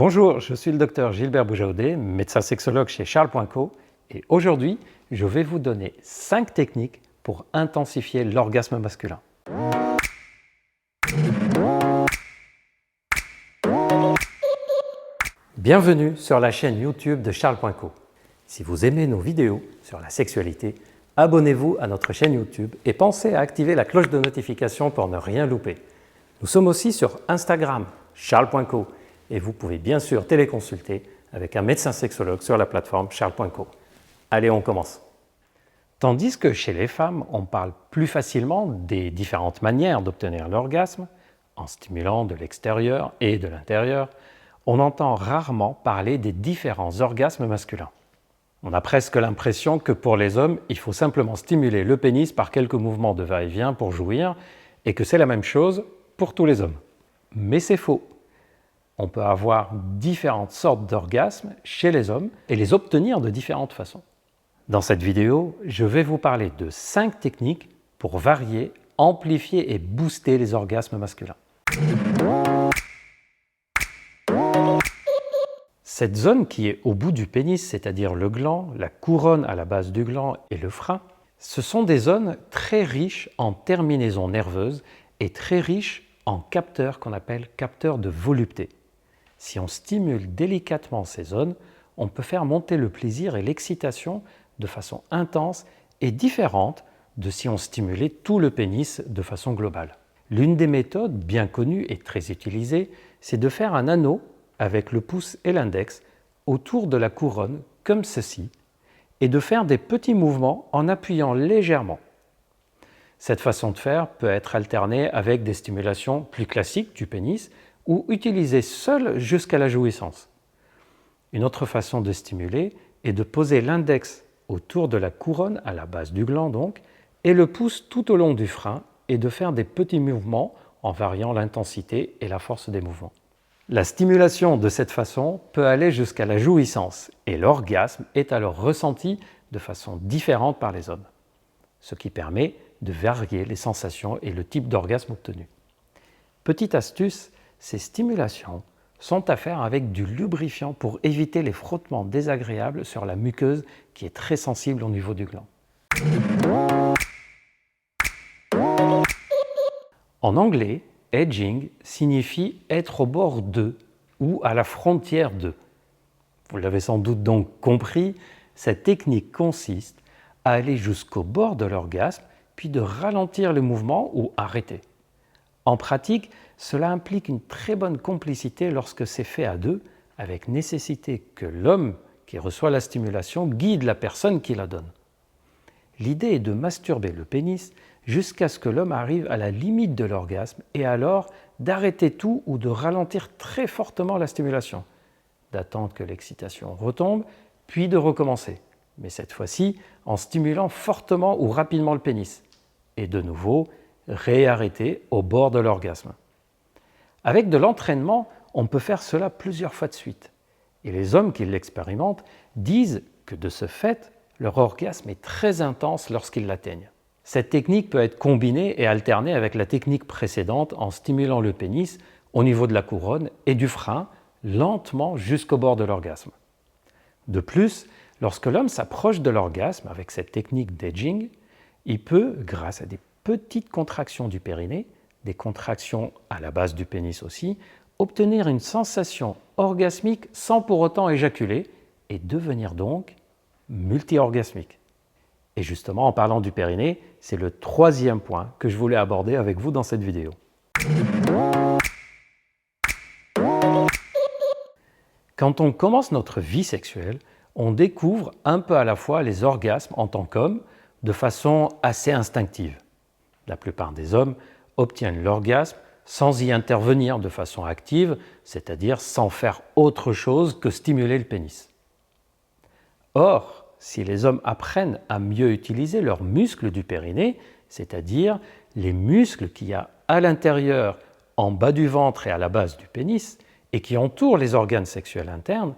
Bonjour, je suis le docteur Gilbert Boujaoudé, médecin sexologue chez Charles.co et aujourd'hui, je vais vous donner 5 techniques pour intensifier l'orgasme masculin. Bienvenue sur la chaîne YouTube de Charles.co. Si vous aimez nos vidéos sur la sexualité, abonnez-vous à notre chaîne YouTube et pensez à activer la cloche de notification pour ne rien louper. Nous sommes aussi sur Instagram, Charles.co, et vous pouvez bien sûr téléconsulter avec un médecin sexologue sur la plateforme Charles.co. Allez, on commence. Tandis que chez les femmes, on parle plus facilement des différentes manières d'obtenir l'orgasme, en stimulant de l'extérieur et de l'intérieur, on entend rarement parler des différents orgasmes masculins. On a presque l'impression que pour les hommes, il faut simplement stimuler le pénis par quelques mouvements de va-et-vient pour jouir, et que c'est la même chose pour tous les hommes. Mais c'est faux. On peut avoir différentes sortes d'orgasmes chez les hommes et les obtenir de différentes façons. Dans cette vidéo, je vais vous parler de 5 techniques pour varier, amplifier et booster les orgasmes masculins. Cette zone qui est au bout du pénis, c'est-à-dire le gland, la couronne à la base du gland et le frein, ce sont des zones très riches en terminaisons nerveuses et très riches en capteurs qu'on appelle capteurs de volupté. Si on stimule délicatement ces zones, on peut faire monter le plaisir et l'excitation de façon intense et différente de si on stimulait tout le pénis de façon globale. L'une des méthodes bien connues et très utilisée, c'est de faire un anneau avec le pouce et l'index autour de la couronne comme ceci et de faire des petits mouvements en appuyant légèrement. Cette façon de faire peut être alternée avec des stimulations plus classiques du pénis ou utilisée seule jusqu'à la jouissance. Une autre façon de stimuler est de poser l'index autour de la couronne à la base du gland donc, et le pouce tout au long du frein et de faire des petits mouvements en variant l'intensité et la force des mouvements. La stimulation de cette façon peut aller jusqu'à la jouissance et l'orgasme est alors ressenti de façon différente par les hommes, ce qui permet de varier les sensations et le type d'orgasme obtenu. Petite astuce, ces stimulations sont à faire avec du lubrifiant pour éviter les frottements désagréables sur la muqueuse qui est très sensible au niveau du gland. En anglais, edging signifie être au bord de ou à la frontière de. Vous l'avez sans doute donc compris, cette technique consiste à aller jusqu'au bord de l'orgasme puis de ralentir le mouvement ou arrêter. En pratique, cela implique une très bonne complicité lorsque c'est fait à deux, avec nécessité que l'homme qui reçoit la stimulation guide la personne qui la donne. L'idée est de masturber le pénis jusqu'à ce que l'homme arrive à la limite de l'orgasme et alors d'arrêter tout ou de ralentir très fortement la stimulation, d'attendre que l'excitation retombe, puis de recommencer, mais cette fois-ci en stimulant fortement ou rapidement le pénis, et de nouveau réarrêter au bord de l'orgasme. Avec de l'entraînement, on peut faire cela plusieurs fois de suite. Et les hommes qui l'expérimentent disent que de ce fait, leur orgasme est très intense lorsqu'ils l'atteignent. Cette technique peut être combinée et alternée avec la technique précédente en stimulant le pénis au niveau de la couronne et du frein lentement jusqu'au bord de l'orgasme. De plus, lorsque l'homme s'approche de l'orgasme avec cette technique d'edging, il peut, grâce à des petites contractions du périnée, des contractions à la base du pénis aussi, obtenir une sensation orgasmique sans pour autant éjaculer et devenir donc multi-orgasmique. Et justement, en parlant du périnée, c'est le 3e point que je voulais aborder avec vous dans cette vidéo. Quand on commence notre vie sexuelle, on découvre un peu à la fois les orgasmes en tant qu'homme de façon assez instinctive. La plupart des hommes obtiennent l'orgasme sans y intervenir de façon active, c'est-à-dire sans faire autre chose que stimuler le pénis. Or, si les hommes apprennent à mieux utiliser leurs muscles du périnée, c'est-à-dire les muscles qu'il y a à l'intérieur, en bas du ventre et à la base du pénis, et qui entourent les organes sexuels internes,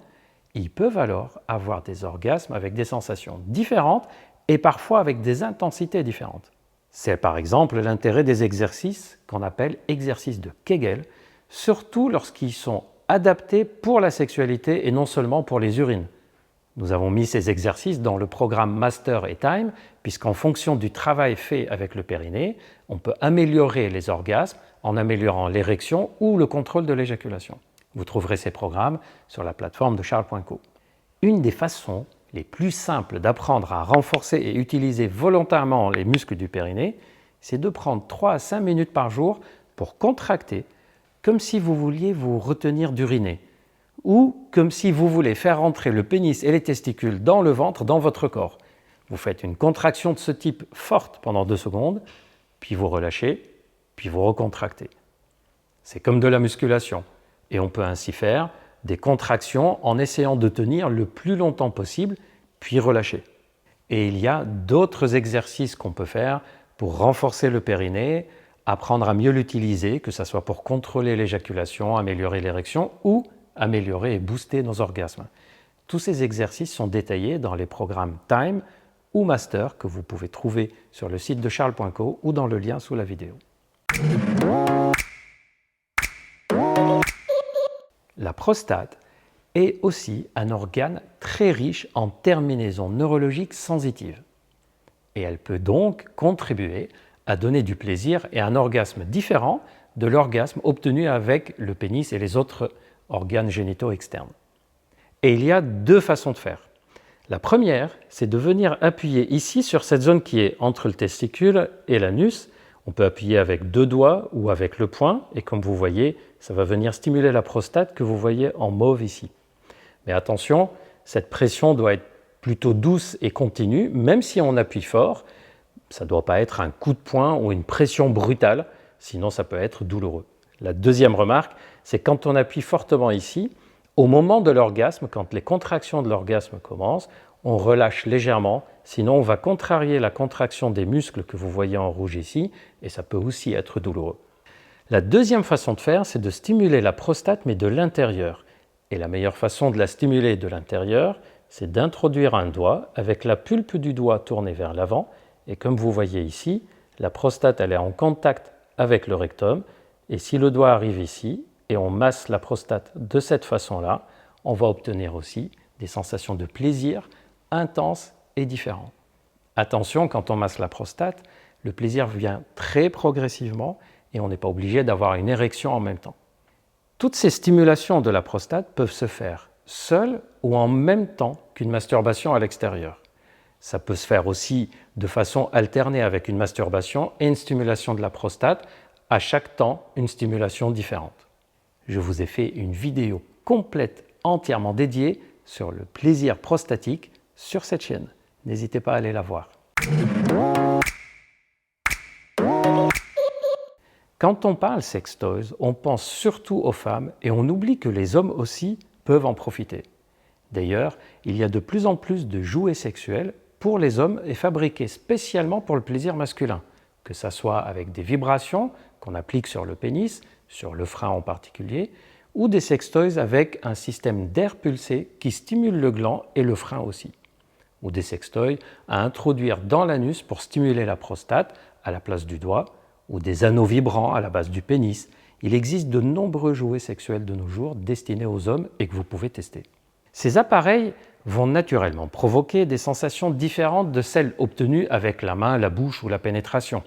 ils peuvent alors avoir des orgasmes avec des sensations différentes et parfois avec des intensités différentes. C'est par exemple l'intérêt des exercices qu'on appelle exercices de Kegel, surtout lorsqu'ils sont adaptés pour la sexualité et non seulement pour les urines. Nous avons mis ces exercices dans le programme Master et Time, puisqu'en fonction du travail fait avec le périnée, on peut améliorer les orgasmes en améliorant l'érection ou le contrôle de l'éjaculation. Vous trouverez ces programmes sur la plateforme de Charles.co. Une des façons les plus simples d'apprendre à renforcer et utiliser volontairement les muscles du périnée, c'est de prendre 3 à 5 minutes par jour pour contracter, comme si vous vouliez vous retenir d'uriner, ou comme si vous voulez faire rentrer le pénis et les testicules dans le ventre, dans votre corps. Vous faites une contraction de ce type forte pendant 2 secondes, puis vous relâchez, puis vous recontractez. C'est comme de la musculation, et on peut ainsi faire des contractions en essayant de tenir le plus longtemps possible, puis relâcher. Et il y a d'autres exercices qu'on peut faire pour renforcer le périnée, apprendre à mieux l'utiliser, que ce soit pour contrôler l'éjaculation, améliorer l'érection ou améliorer et booster nos orgasmes. Tous ces exercices sont détaillés dans les programmes Time ou Master que vous pouvez trouver sur le site de Charles.co ou dans le lien sous la vidéo. La prostate est aussi un organe très riche en terminaisons neurologiques sensitives. Et elle peut donc contribuer à donner du plaisir et un orgasme différent de l'orgasme obtenu avec le pénis et les autres organes génitaux externes. Et il y a 2 façons de faire. La première, c'est de venir appuyer ici sur cette zone qui est entre le testicule et l'anus. On peut appuyer avec 2 doigts ou avec le poing, et comme vous voyez, ça va venir stimuler la prostate que vous voyez en mauve ici. Mais attention, cette pression doit être plutôt douce et continue, même si on appuie fort. Ça ne doit pas être un coup de poing ou une pression brutale, sinon ça peut être douloureux. La deuxième remarque, c'est quand on appuie fortement ici, au moment de l'orgasme, quand les contractions de l'orgasme commencent, on relâche légèrement, sinon on va contrarier la contraction des muscles que vous voyez en rouge ici, et ça peut aussi être douloureux. La deuxième façon de faire, c'est de stimuler la prostate, mais de l'intérieur. Et la meilleure façon de la stimuler de l'intérieur, c'est d'introduire un doigt avec la pulpe du doigt tournée vers l'avant, et comme vous voyez ici, la prostate elle est en contact avec le rectum, et si le doigt arrive ici, et on masse la prostate de cette façon-là, on va obtenir aussi des sensations de plaisir intenses et différentes. Attention, quand on masse la prostate, le plaisir vient très progressivement et on n'est pas obligé d'avoir une érection en même temps. Toutes ces stimulations de la prostate peuvent se faire seules ou en même temps qu'une masturbation à l'extérieur. Ça peut se faire aussi de façon alternée avec une masturbation et une stimulation de la prostate, à chaque temps une stimulation différente. Je vous ai fait une vidéo complète entièrement dédiée sur le plaisir prostatique sur cette chaîne. N'hésitez pas à aller la voir. Quand on parle sex toys, on pense surtout aux femmes et on oublie que les hommes aussi peuvent en profiter. D'ailleurs, il y a de plus en plus de jouets sexuels pour les hommes et fabriqués spécialement pour le plaisir masculin, que ce soit avec des vibrations qu'on applique sur le pénis, sur le frein en particulier, ou des sextoys avec un système d'air pulsé qui stimule le gland et le frein aussi, ou des sextoys à introduire dans l'anus pour stimuler la prostate à la place du doigt, ou des anneaux vibrants à la base du pénis. Il existe de nombreux jouets sexuels de nos jours destinés aux hommes et que vous pouvez tester. Ces appareils vont naturellement provoquer des sensations différentes de celles obtenues avec la main, la bouche ou la pénétration.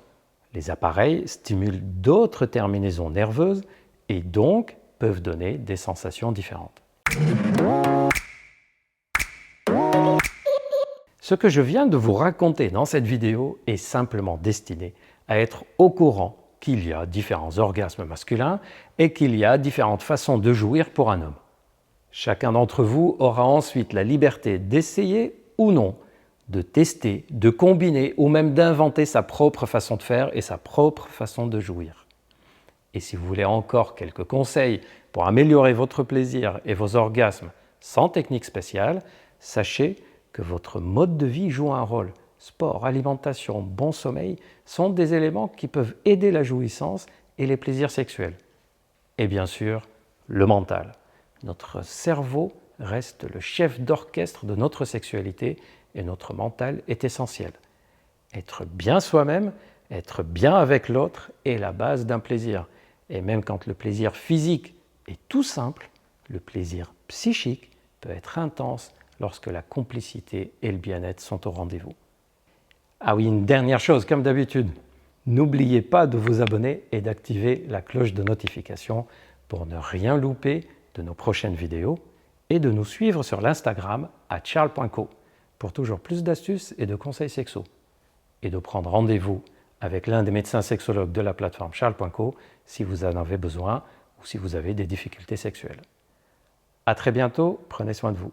Les appareils stimulent d'autres terminaisons nerveuses et donc peuvent donner des sensations différentes. Ce que je viens de vous raconter dans cette vidéo est simplement destiné à être au courant qu'il y a différents orgasmes masculins et qu'il y a différentes façons de jouir pour un homme. Chacun d'entre vous aura ensuite la liberté d'essayer ou non, de tester, de combiner ou même d'inventer sa propre façon de faire et sa propre façon de jouir. Et si vous voulez encore quelques conseils pour améliorer votre plaisir et vos orgasmes sans technique spéciale, sachez que votre mode de vie joue un rôle. Sport, alimentation, bon sommeil sont des éléments qui peuvent aider la jouissance et les plaisirs sexuels. Et bien sûr, le mental. Notre cerveau reste le chef d'orchestre de notre sexualité et notre mental est essentiel. Être bien soi-même, être bien avec l'autre est la base d'un plaisir. Et même quand le plaisir physique est tout simple, Le plaisir psychique peut être intense lorsque la complicité et le bien-être sont au rendez-vous. Ah oui, une dernière chose, comme d'habitude, n'oubliez pas de vous abonner et d'activer la cloche de notification pour ne rien louper de nos prochaines vidéos et de nous suivre sur l'Instagram @charles.co pour toujours plus d'astuces et de conseils sexos et de prendre rendez-vous avec l'un des médecins sexologues de la plateforme charles.co si vous en avez besoin ou si vous avez des difficultés sexuelles. À très bientôt, prenez soin de vous.